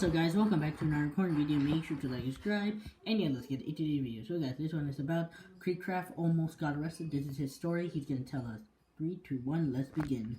So guys, welcome back to another recording video. Make sure to like and subscribe, and yeah, let's get into the video. So guys, this one is about KreekCraft almost got arrested. This is his story. He's gonna tell us. 3, 2, 1, let's begin.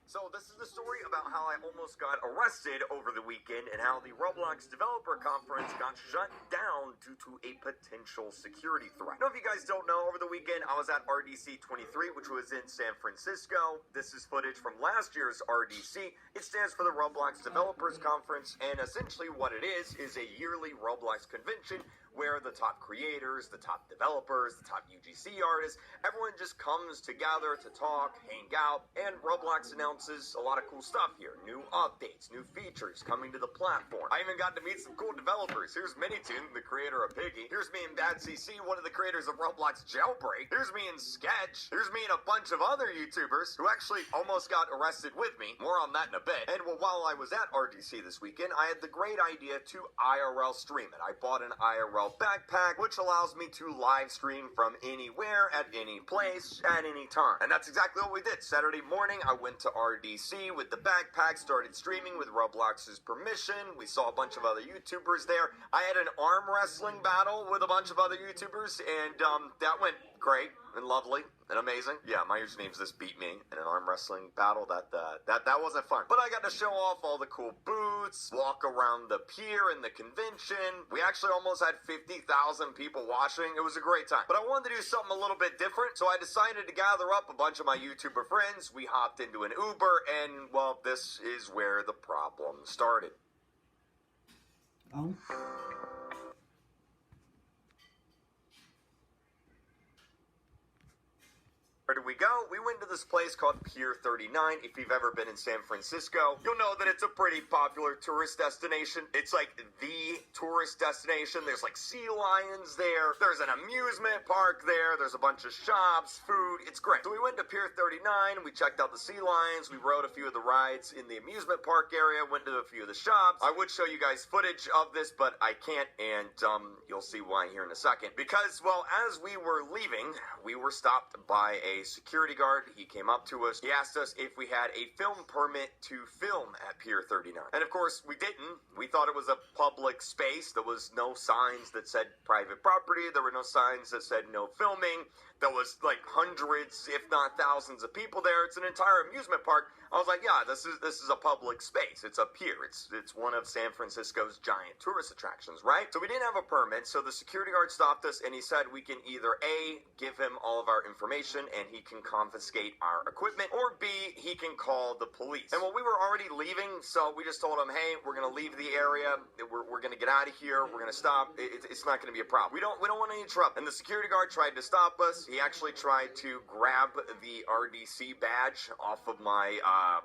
So this is the story about how I almost got arrested over the weekend and how the Roblox developer conference got shut down due to a potential security threat. Now, if you guys don't know, over the weekend I was at RDC 23, which was in San Francisco. This is footage from last year's RDC. It stands for the Roblox Developers Conference, and essentially what it is a yearly Roblox convention where the top creators, the top developers, the top UGC artists, everyone just comes together to talk, hang out, and Roblox announces a lot of cool stuff here. New updates, new features coming to the platform. I even got to meet some cool developers. Here's Minitoon, the creator of Piggy. Here's me and Bad CC, one of the creators of Roblox Jailbreak. Here's me and Sketch. Here's me and a bunch of other YouTubers who actually almost got arrested with me. More on that in a bit. And while I was at RDC this weekend, I had the great idea to IRL stream it. I bought an IRL backpack, which allows me to live stream from anywhere, at any place, at any time. And that's exactly what we did. Saturday morning, I went to RDC with the backpack, started streaming with Roblox's permission. We saw a bunch of other YouTubers there. I had an arm wrestling battle with a bunch of other YouTubers, and that went great and lovely and amazing. Yeah, my username's this beat me in an arm wrestling battle. That wasn't fun. But I got to show off all the cool booths, walk around the pier in the convention. We actually almost had 50,000 people watching. It was a great time. But I wanted to do something a little bit different, so I decided to gather up a bunch of my YouTuber friends. We hopped into an Uber, and, well, this is where the problem started. Oh. Where did we go? We went to this place called Pier 39. If you've ever been in San Francisco, you'll know that it's a pretty popular tourist destination. It's like the tourist destination. There's like sea lions there. There's an amusement park there. There's a bunch of shops, food. It's great. So we went to Pier 39. We checked out the sea lions. We rode a few of the rides in the amusement park area. Went to a few of the shops. I would show you guys footage of this, but I can't, and you'll see why here in a second. Because, well, as we were leaving, we were stopped by a security guard. He came up to us. He asked us if we had a film permit to film at Pier 39. And of course, we didn't. We thought it was a public space. There was no signs that said private property. There were no signs that said no filming. There was like hundreds, if not thousands of people there. It's an entire amusement park. I was like, yeah, this is a public space. It's a pier. It's one of San Francisco's giant tourist attractions, right? So we didn't have a permit. So the security guard stopped us and he said we can either A, give him all of our information and he can confiscate our equipment, or B, he can call the police. And well, we were already leaving, so we just told him, hey, we're gonna leave the area. We're gonna get out of here. We're gonna stop. It's not gonna be a problem. We don't want any trouble. And the security guard tried to stop us. He actually tried to grab the RDC badge off of my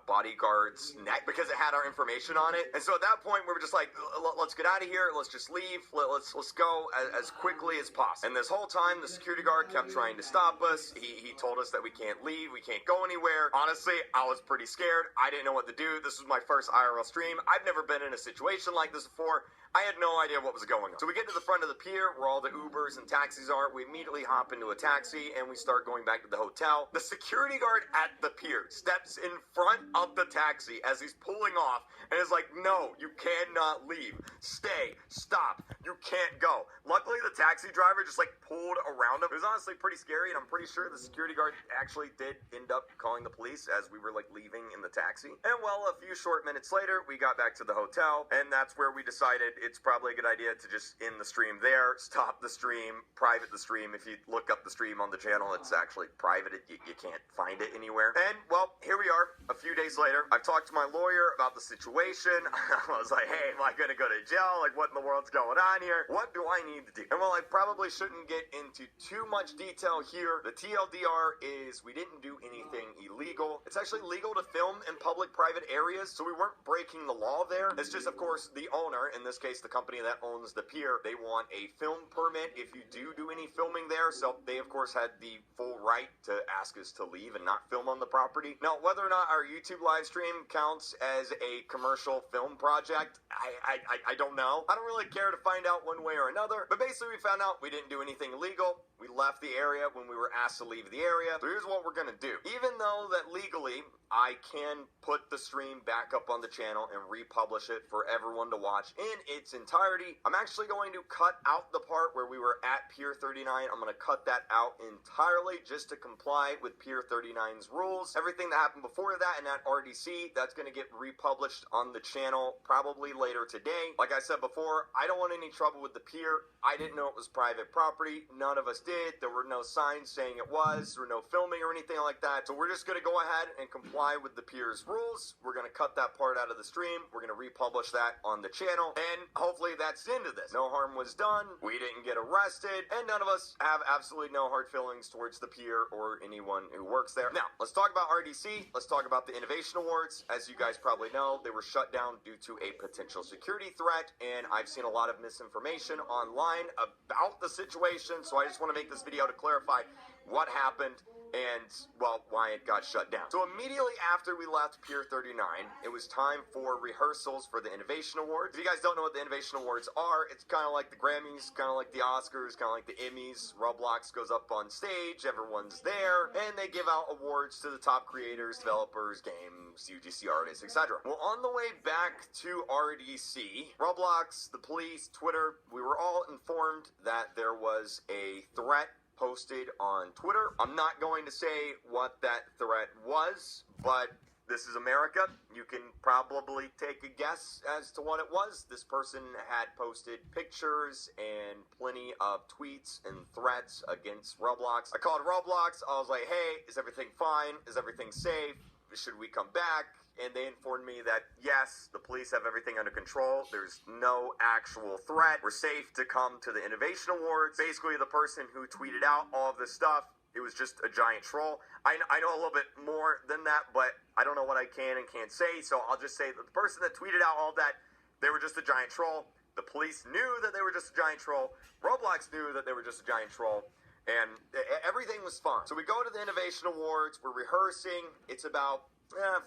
bodyguard's neck because it had our information on it. And so at that point, we were just like, let's get out of here. Let's just leave. Let's go as quickly as possible. And this whole time, the security guard kept trying to stop us. He told us that we can't leave. We can't go anywhere. Honestly, I was pretty scared. I didn't know what to do. This was my first IRL stream. I've never been in a situation like this before. I had no idea what was going on. So we get to the front of the pier where all the Ubers and taxis are. We immediately hop into a taxi and we start going back to the hotel. The security guard at the pier steps in front of the taxi as he's pulling off and is like, no, you cannot leave. Stay. Stop. You can't go. Luckily, the taxi driver just like pulled around him. It was honestly pretty scary, and I'm pretty sure the security guard actually did end up calling the police as we were like leaving in the taxi. And well, a few short minutes later, we got back to the hotel, and that's where we decided it's probably a good idea to just end the stream there, stop the stream, private the stream. If you look up the stream on the channel, it's actually private. You can't find it anywhere. And well, here we are a few days later. I've talked to my lawyer about the situation. I was like, hey, am I gonna go to jail? Like, what in the world's going on here? What do I need to do? And well, I probably shouldn't get into too much detail here. The TLDR is we didn't do anything illegal. It's actually legal to film in public-private areas, so we weren't breaking the law there. It's just, of course, the owner, in this case, the company that owns the pier, they want a film permit if you do any filming there, so they, of course, had the full right to ask us to leave and not film on the property. Now, whether or not our YouTube live stream counts as a commercial film project, I don't know. I don't really care to find out one way or another, but basically we found out we didn't do anything illegal. We left the area when we were asked to leave the area. So here's what we're gonna do. Even though that legally I can put the stream back up on the channel and republish it for everyone to watch in its entirety, I'm actually going to cut out the part where we were at Pier 39. I'm going to cut that out entirely just to comply with Pier 39's rules. Everything that happened before that and at RDC, that's going to get republished on the channel probably later today. Like I said before, I don't want any trouble with the pier. I didn't know it was private property. None of us did. There were no signs saying it was. There were no filming or anything like that. So we're just going to go ahead and comply with the pier's rules. We're going to cut that part out of the stream. We're going to republish that on the channel, and hopefully that's the end of this. No harm was done. We didn't get arrested, and none of us have absolutely no hard feelings towards the pier or anyone who works there. Now, let's talk about RDC. Let's talk about the Innovation Awards. As you guys probably know, they were shut down due to a potential security threat, and I've seen a lot of misinformation online about the situation, so I just want to make this video to clarify what happened and, well, why it got shut down. So immediately after we left Pier 39, it was time for rehearsals for the Innovation Awards. If you guys don't know what the Innovation Awards are, it's kind of like the Grammys, kind of like the Oscars, kind of like the Emmys. Roblox goes up on stage, everyone's there, and they give out awards to the top creators, developers, games, UGC artists, etc. Well, on the way back to RDC, Roblox, the police, Twitter, we were all informed that there was a threat posted on Twitter. I'm not going to say what that threat was, but this is America. You can probably take a guess as to what it was. This person had posted pictures and plenty of tweets and threats against Roblox. I called Roblox. I was like, hey, is everything fine? Is everything safe? Should we come back? And they informed me that, yes, the police have everything under control. There's no actual threat. We're safe to come to the Innovation Awards. Basically, the person who tweeted out all of this stuff, it was just a giant troll. I know a little bit more than that, but I don't know what I can and can't say, so I'll just say that the person that tweeted out all that, they were just a giant troll. The police knew that they were just a giant troll. Roblox knew that they were just a giant troll. And everything was fine. So we go to the Innovation Awards. We're rehearsing. It's about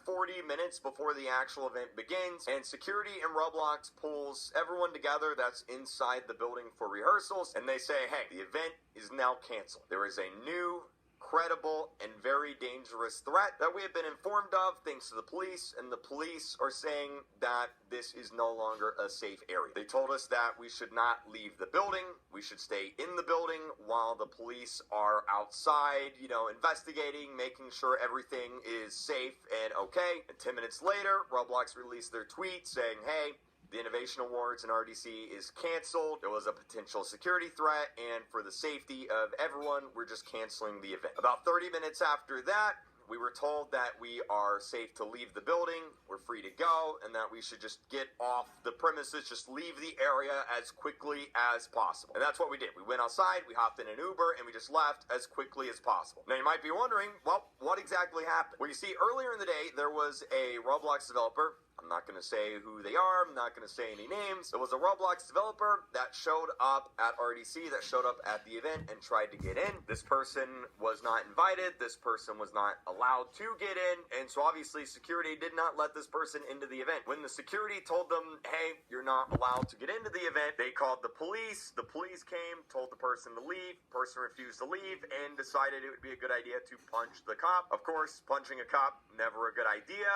40 minutes before the actual event begins, and security in Roblox pulls everyone together that's inside the building for rehearsals, and they say, hey, the event is now canceled. There is a new, credible, and very dangerous threat that we have been informed of thanks to the police, and the police are saying that this is no longer a safe area. They told us that we should not leave the building, we should stay in the building while the police are outside, investigating, making sure everything is safe and okay. And 10 minutes later, Roblox released their tweet saying, hey, the Innovation Awards in RDC is canceled. There was a potential security threat, and for the safety of everyone, we're just canceling the event. About 30 minutes after that, we were told that we are safe to leave the building, we're free to go, and that we should just get off the premises, just leave the area as quickly as possible. And that's what we did. We went outside, we hopped in an Uber, and we just left as quickly as possible. Now you might be wondering, well, what exactly happened? Well, you see, earlier in the day, there was a Roblox developer. I'm not going to say who they are. I'm not going to say any names. There was a Roblox developer that showed up at RDC, that showed up at the event and tried to get in. This person was not invited. This person was not allowed to get in. And so obviously security did not let this person into the event. When the security told them, hey, you're not allowed to get into the event, they called the police. The police came, told the person to leave. The person refused to leave and decided it would be a good idea to punch the cop. Of course, punching a cop, never a good idea.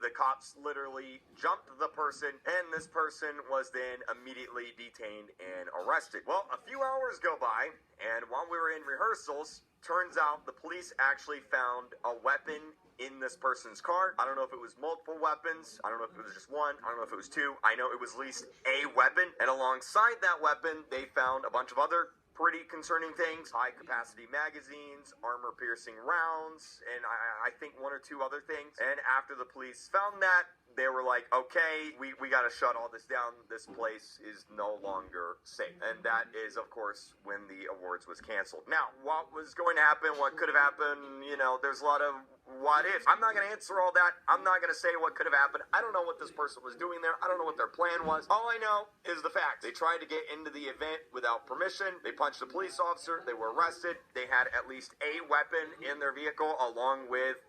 The cops literally jumped the person, and this person was then immediately detained and arrested. Well, a few hours go by, and while we were in rehearsals, turns out the police actually found a weapon in this person's car. I don't know if it was multiple weapons. I don't know if it was just one. I don't know if it was two. I know it was at least a weapon, and alongside that weapon, they found a bunch of other pretty concerning things: high-capacity magazines, armor-piercing rounds, and I think one or two other things. And after the police found that, they were like, okay, we got to shut all this down. This place is no longer safe. And that is, of course, when the awards was canceled. Now, what was going to happen? What could have happened? There's a lot of what ifs. I'm not going to answer all that. I'm not going to say what could have happened. I don't know what this person was doing there. I don't know what their plan was. All I know is the fact. They tried to get into the event without permission. They punched a police officer. They were arrested. They had at least a weapon in their vehicle, along with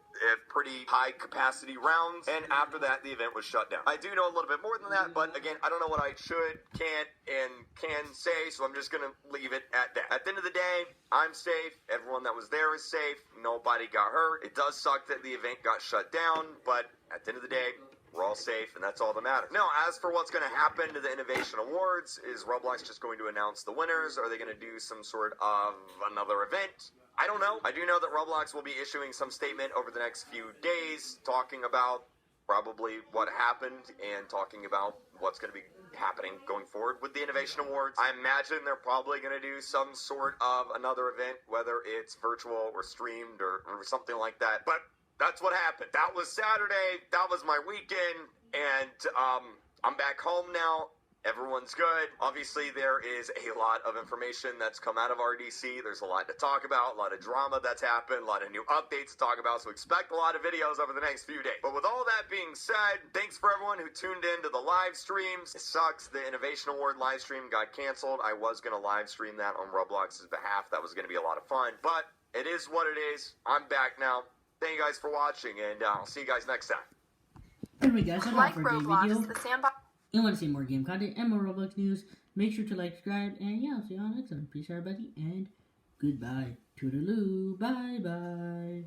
pretty high capacity rounds, and after that the event was shut down. I do know a little bit more than that, but again, I don't know what I should, can't, and can say, so I'm just gonna leave it at that. At the end of the day, I'm safe, everyone that was there is safe, nobody got hurt. It does suck that the event got shut down, but at the end of the day, we're all safe, and that's all that matters. Now, as for what's going to happen to the Innovation Awards, is Roblox just going to announce the winners? Are they going to do some sort of another event? I don't know. I do know that Roblox will be issuing some statement over the next few days talking about probably what happened and talking about what's going to be happening going forward with the Innovation Awards. I imagine they're probably going to do some sort of another event, whether it's virtual or streamed or something like that. But that's what happened. That was Saturday. That was my weekend. And I'm back home now. Everyone's good. Obviously, there is a lot of information that's come out of RDC. There's a lot to talk about, a lot of drama that's happened, a lot of new updates to talk about, so expect a lot of videos over the next few days. But with all that being said, thanks for everyone who tuned in to the live streams. It sucks. The Innovation Award live stream got canceled. I was going to live stream that on Roblox's behalf. That was going to be a lot of fun. But it is what it is. I'm back now. Thank you guys for watching, and I'll see you guys next time. Anyway, guys, that's all Like for today's Roblox, video. the sandbox. You want to see more game content and more Roblox news, make sure to like, subscribe, and yeah, I'll see you all next time. Peace out, everybody, and goodbye. Toodaloo. Bye-bye.